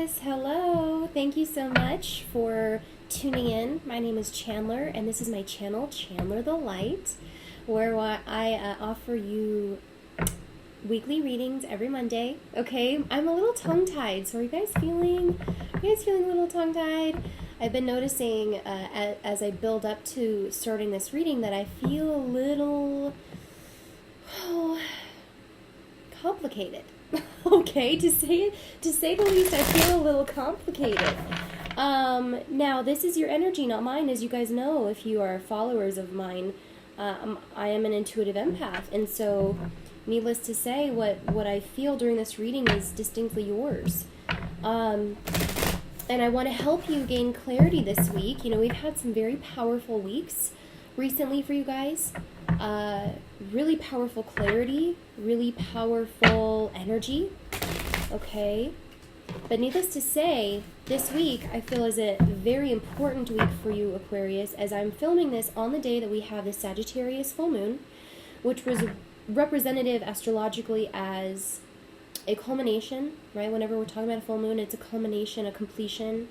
Aquarius, hello. Thank you so much for tuning in. My name is Chandler, and this is my channel, Chandler The Light, where I offer you weekly readings every Monday. Okay, I'm a little tongue-tied, so are you guys feeling a little tongue-tied? I've been noticing as I build up to starting this reading that I feel a little complicated. Okay, to say the least, I feel a little complicated. Now, this is your energy, not mine, as you guys know if you are followers of mine. I am an intuitive empath, and so, needless to say, what I feel during this reading is distinctly yours. And I want to help you gain clarity this week. You know, we've had some very powerful weeks recently for you guys. Really powerful clarity, really powerful energy, okay? But needless to say, this week I feel is a very important week for you, Aquarius, as I'm filming this on the day that we have the Sagittarius full moon, which was representative astrologically as a culmination, right? Whenever we're talking about a full moon, it's a culmination, a completion,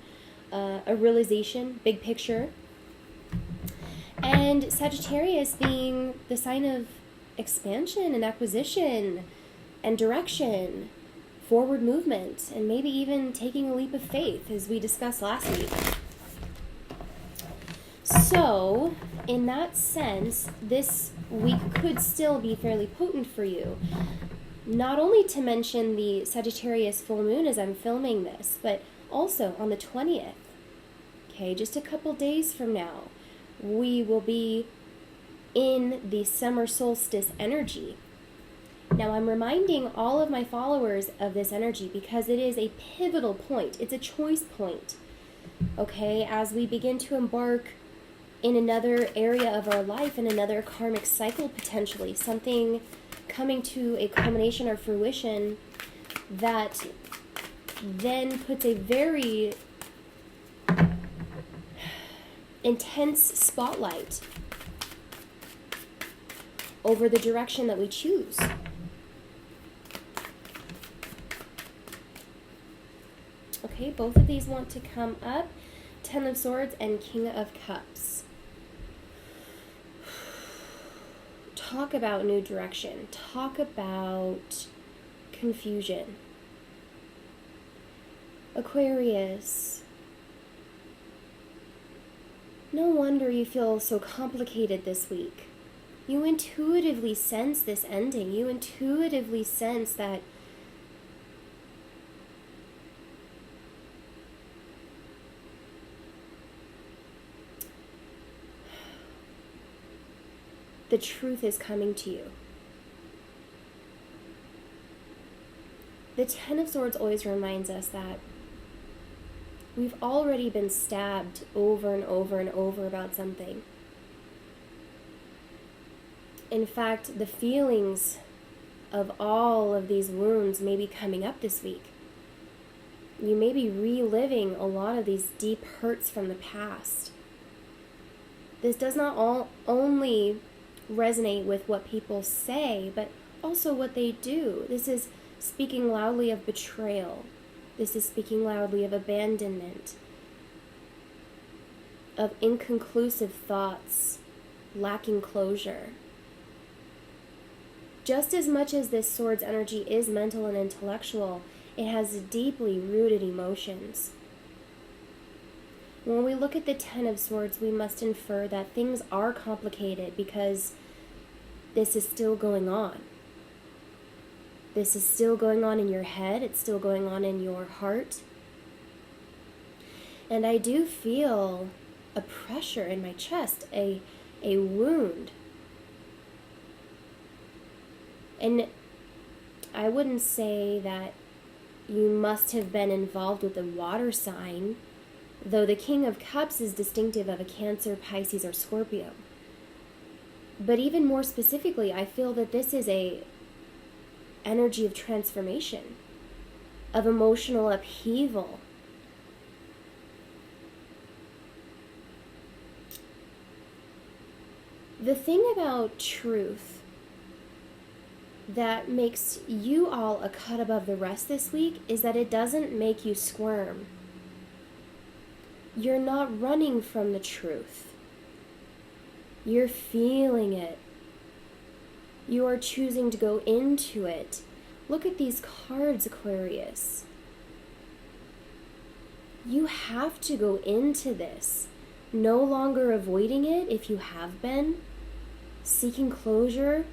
a realization, big picture. And Sagittarius being the sign of expansion and acquisition and direction, forward movement, and maybe even taking a leap of faith, as we discussed last week. So, in that sense, this week could still be fairly potent for you. Not only to mention the Sagittarius full moon as I'm filming this, but also on the 20th, okay, just a couple days from now, we will be in the summer solstice energy. Now, I'm reminding all of my followers of this energy because it is a pivotal point. It's a choice point, okay, as we begin to embark in another area of our life, in another karmic cycle potentially, something coming to a culmination or fruition that then puts a very intense spotlight over the direction that we choose. Okay, both of these want to come up. Ten of Swords and King of Cups. Talk about new direction. Talk about confusion. Aquarius. No wonder you feel so complicated this week. You intuitively sense this ending. You intuitively sense that the truth is coming to you. The Ten of Swords always reminds us that we've already been stabbed over and over and over about something. In fact, the feelings of all of these wounds may be coming up this week. You may be reliving a lot of these deep hurts from the past. This does not only resonate with what people say, but also what they do. This is speaking loudly of betrayal. This is speaking loudly of abandonment, of inconclusive thoughts, lacking closure. Just as much as this sword's energy is mental and intellectual, it has deeply rooted emotions. When we look at the Ten of Swords, we must infer that things are complicated because this is still going on. This is still going on in your head. It's still going on in your heart. And I do feel a pressure in my chest, a wound. And I wouldn't say that you must have been involved with a water sign, though the King of Cups is distinctive of a Cancer, Pisces, or Scorpio. But even more specifically, I feel that this is a energy of transformation, of emotional upheaval. The thing about truth that makes you all a cut above the rest this week is that it doesn't make you squirm. You're not running from the truth. You're feeling it. You are choosing to go into it. Look at these cards, Aquarius. You have to go into this. No longer avoiding it if you have been. Seeking closure.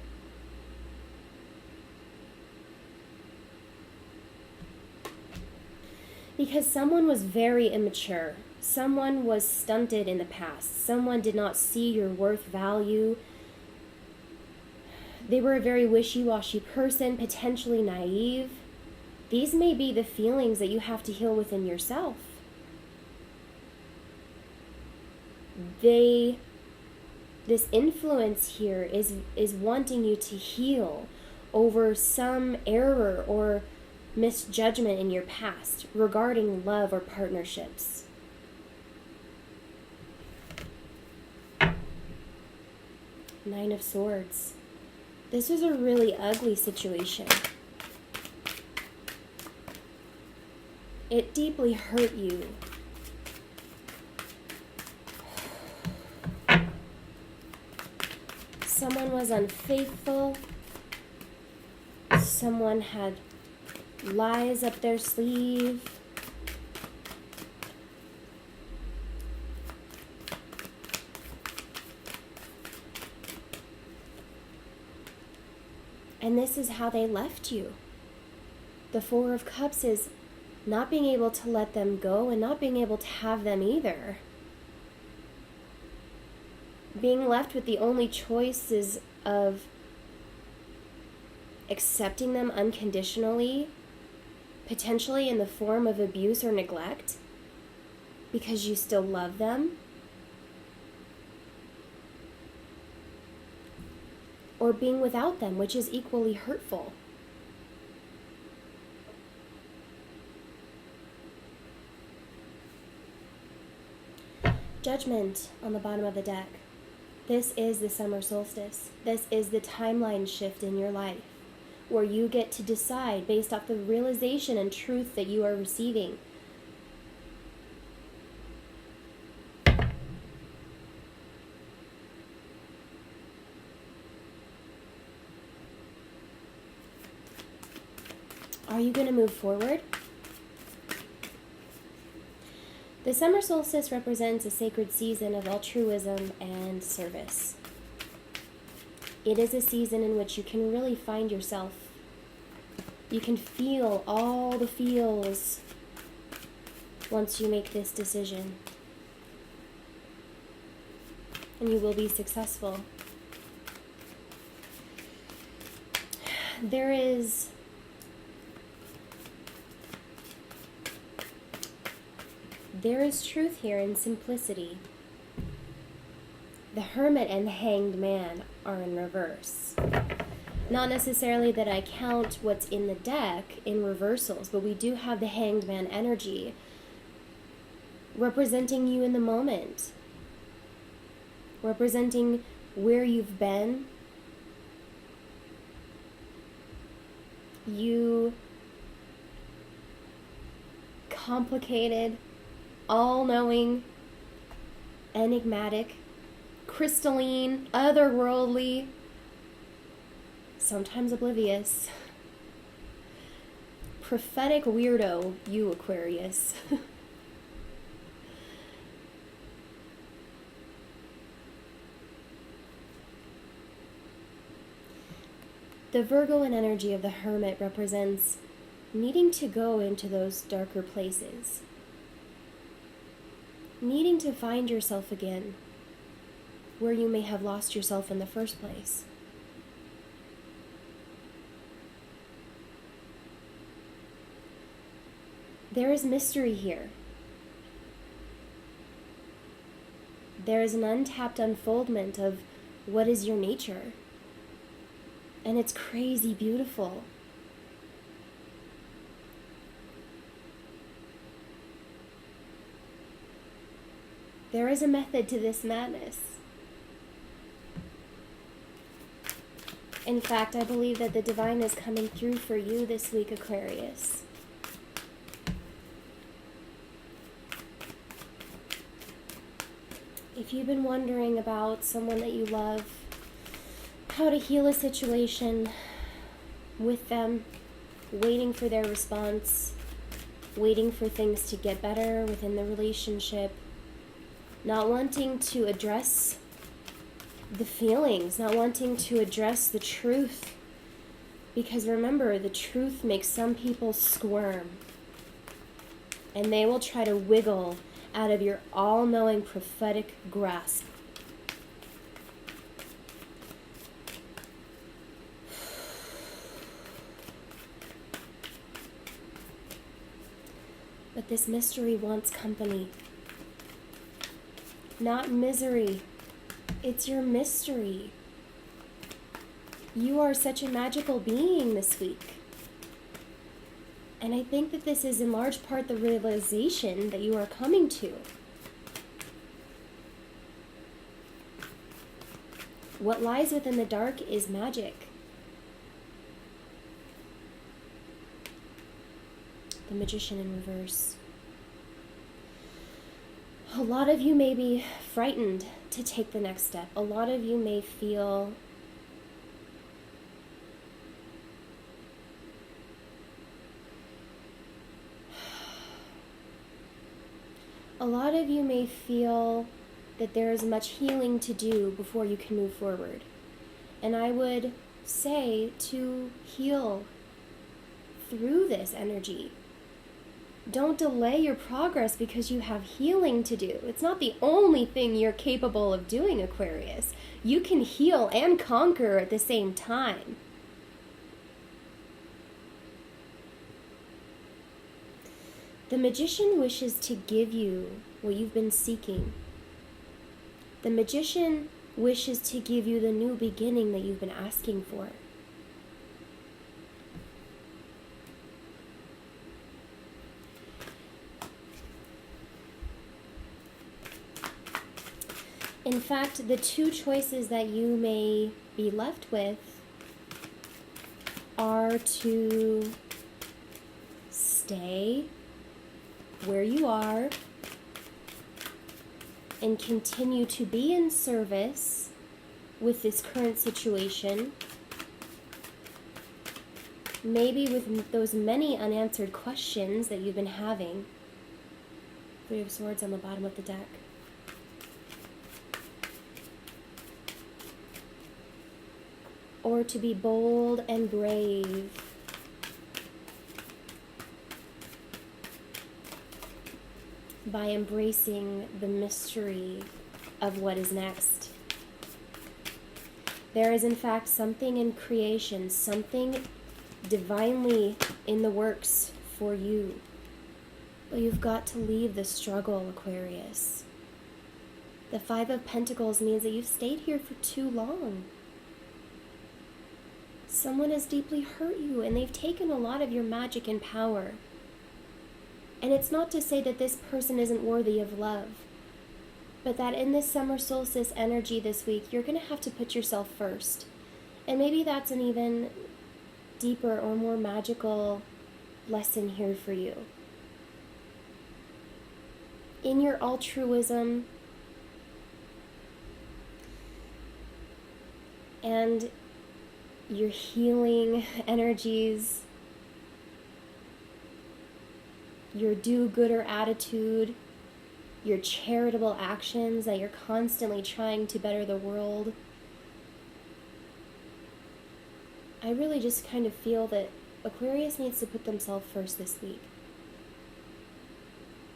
Because someone was very immature. Someone was stunted in the past. Someone did not see your worth, value. They were a very wishy-washy person, potentially naive. These may be the feelings that you have to heal within yourself. This influence here is wanting you to heal over some error or misjudgment in your past regarding love or partnerships. Nine of Swords. This was a really ugly situation. It deeply hurt you. Someone was unfaithful. Someone had lies up their sleeve. And this is how they left you. The Four of Cups is not being able to let them go and not being able to have them either. Being left with the only choices of accepting them unconditionally, potentially in the form of abuse or neglect, because you still love them, or being without them, which is equally hurtful. Judgment on the bottom of the deck. This is the summer solstice. This is the timeline shift in your life, where you get to decide based off the realization and truth that you are receiving. Are you going to move forward? The summer solstice represents a sacred season of altruism and service. It is a season in which you can really find yourself. You can feel all the feels once you make this decision. And you will be successful. There is truth here in simplicity. The Hermit and the Hanged Man are in reverse. Not necessarily that I count what's in the deck in reversals, but we do have the Hanged Man energy representing you in the moment, representing where you've been. You complicated, all-knowing, enigmatic, crystalline, otherworldly, sometimes oblivious, prophetic weirdo, you Aquarius. The Virgoan energy of the Hermit represents needing to go into those darker places, needing to find yourself again where you may have lost yourself in the first place. There is mystery here. There is an untapped unfoldment of what is your nature. And it's crazy beautiful. There is a method to this madness. In fact, I believe that the divine is coming through for you this week, Aquarius. If you've been wondering about someone that you love, how to heal a situation with them, waiting for their response, waiting for things to get better within the relationship, not wanting to address the feelings, not wanting to address the truth. Because remember, the truth makes some people squirm. And they will try to wiggle out of your all-knowing prophetic grasp. But this mystery wants company. Not misery. It's your mystery. You are such a magical being this week. And I think that this is in large part the realization that you are coming to. What lies within the dark is magic. The Magician in reverse. A lot of you may be frightened to take the next step. A lot of you may feel that there is much healing to do before you can move forward. And I would say to heal through this energy. Don't delay your progress because you have healing to do. It's not the only thing you're capable of doing, Aquarius. You can heal and conquer at the same time. The Magician wishes to give you what you've been seeking. The Magician wishes to give you the new beginning that you've been asking for. In fact, the two choices that you may be left with are to stay where you are and continue to be in service with this current situation, maybe with those many unanswered questions that you've been having. Three of Swords on the bottom of the deck. Or to be bold and brave. By embracing the mystery of what is next. There is in fact something in creation, something divinely in the works for you. But you've got to leave the struggle, Aquarius. The Five of Pentacles means that you've stayed here for too long. Someone has deeply hurt you and they've taken a lot of your magic and power. And it's not to say that this person isn't worthy of love, but that in this summer solstice energy this week, you're going to have to put yourself first. And maybe that's an even deeper or more magical lesson here for you. In your altruism and your healing energies, your do-gooder attitude, your charitable actions that you're constantly trying to better the world. I really just kind of feel that Aquarius needs to put themselves first this week.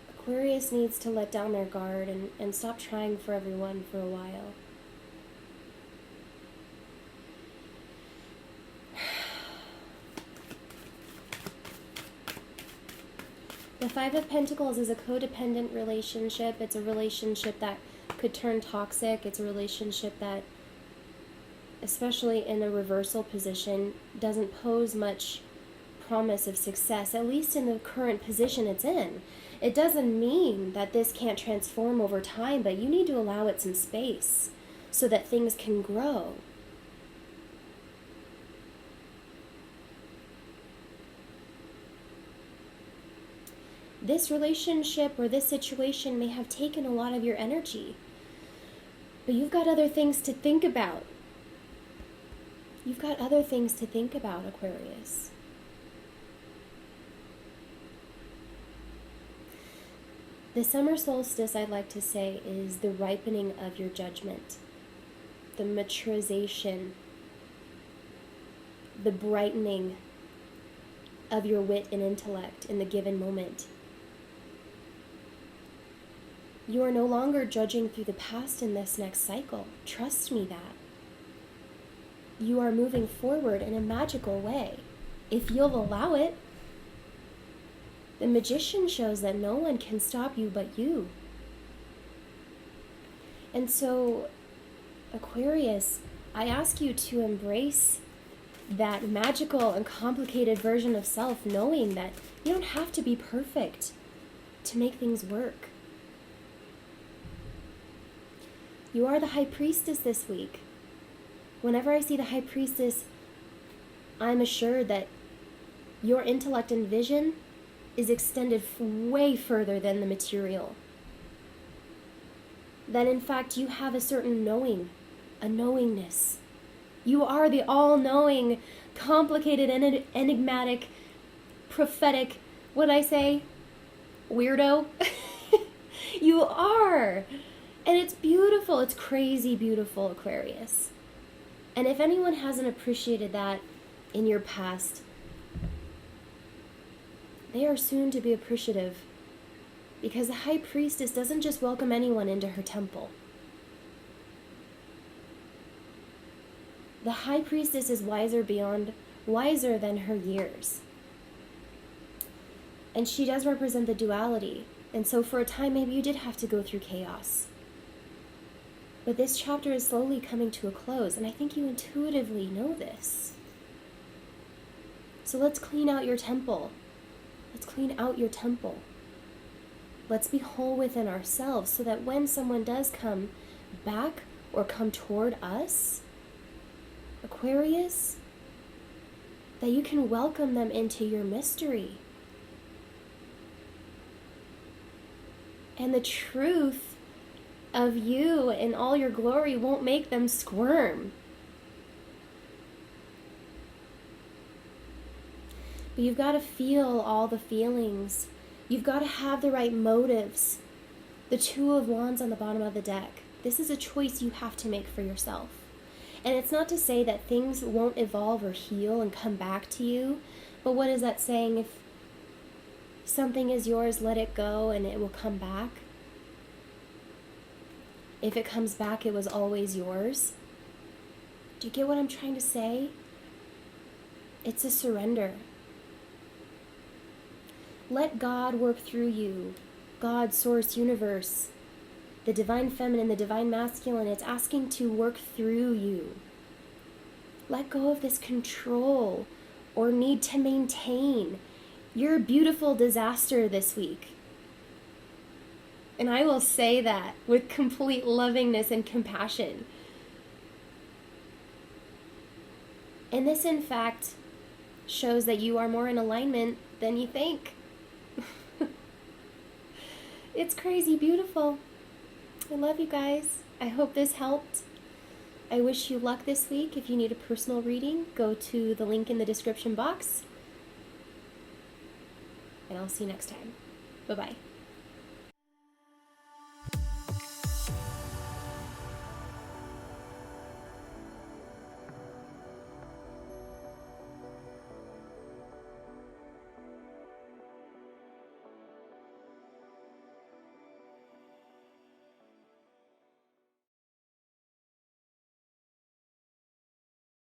Aquarius needs to let down their guard and stop trying for everyone for a while. The Five of Pentacles is a codependent relationship. It's a relationship that could turn toxic. It's a relationship that, especially in a reversal position, doesn't pose much promise of success, at least in the current position it's in. It doesn't mean that this can't transform over time, but you need to allow it some space so that things can grow. this relationship or this situation may have taken a lot of your energy. But you've got other things to think about. You've got other things to think about, Aquarius. The summer solstice, I'd like to say, is the ripening of your judgment, the maturization, the brightening of your wit and intellect in the given moment. You are no longer judging through the past in this next cycle. Trust me that. You are moving forward in a magical way, if you'll allow it. The Magician shows that no one can stop you but you. And so, Aquarius, I ask you to embrace that magical and complicated version of self, knowing that you don't have to be perfect to make things work. You are the High Priestess this week. Whenever I see the High Priestess, I'm assured that your intellect and vision is extended way further than the material. That in fact you have a certain knowing, a knowingness. You are the all-knowing, complicated, enigmatic, prophetic, what'd I say? Weirdo? You are! And it's beautiful. It's crazy beautiful, Aquarius. And if anyone hasn't appreciated that in your past, they are soon to be appreciative, because the High Priestess doesn't just welcome anyone into her temple. The High Priestess is wiser than her years. And she does represent the duality. And so for a time, maybe you did have to go through chaos. But this chapter is slowly coming to a close, and I think you intuitively know this. So let's clean out your temple. Let's clean out your temple. Let's be whole within ourselves so that when someone does come back or come toward us, Aquarius, that you can welcome them into your mystery. And the truth of you in all your glory won't make them squirm. But you've got to feel all the feelings. You've got to have the right motives. The Two of Wands on the bottom of the deck. This is a choice you have to make for yourself. And it's not to say that things won't evolve or heal and come back to you. But what is that saying? If something is yours, let it go and it will come back. If it comes back, it was always yours. Do you get what I'm trying to say? It's a surrender. Let God work through you. God, Source, Universe, the Divine Feminine, the Divine Masculine, it's asking to work through you. Let go of this control or need to maintain. You're a beautiful disaster this week. And I will say that with complete lovingness and compassion. And this, in fact, shows that you are more in alignment than you think. It's crazy beautiful. I love you guys. I hope this helped. I wish you luck this week. If you need a personal reading, go to the link in the description box. And I'll see you next time. Bye-bye.